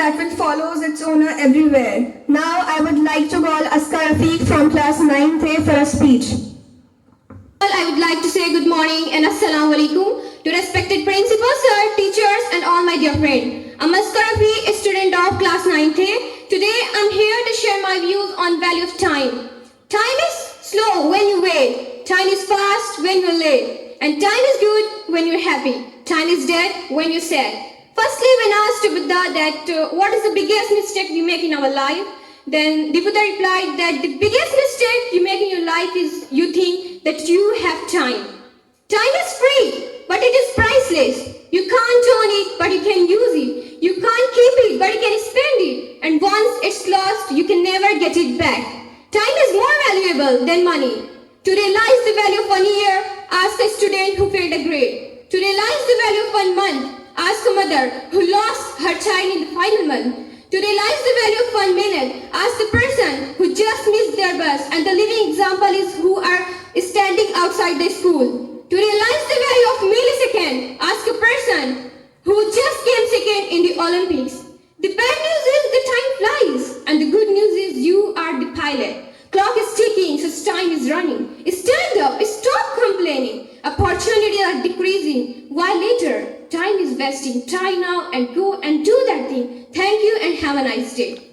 that will follow its owner everywhere. Now I would like to call Azka Rafi from class 9th A for a speech. I would like to say good morning and assalamu alaikum to respected principal sir, teachers and all my dear friends. I'm Azka Rafi, a student of class 9th A. Today I'm here to share my views on value of time. Time is slow when you wait. Time is fast when you're late. And time is good when you're happy. Time is dead when you're sad. Firstly, when asked to Buddha that what is the biggest mistake we make in our life, then the Buddha replied that the biggest mistake you make in your life is you think that you have time. Time is free, but it is priceless. You can't own it, but you can use it. You can't keep it, but you can spend it. And once it's lost, you can never get it back. Time is more valuable than money. To realize the value of 1 year, ask a student who failed a grade. To realize the value of 1 month, ask a mother who lost her child in the final month. To realize the value of 1 minute, ask the person who just missed their bus, and the living example is who are standing outside the school. To realize the value of millisecond, ask a person who just came second in the Olympics. The bad news is the time flies, and the good news is you are the pilot. Clock is ticking, so time is running. Stand up, stop complaining. Opportunities are decreasing. While later, time is wasting. Try now and go and do that thing. Thank you and have a nice day.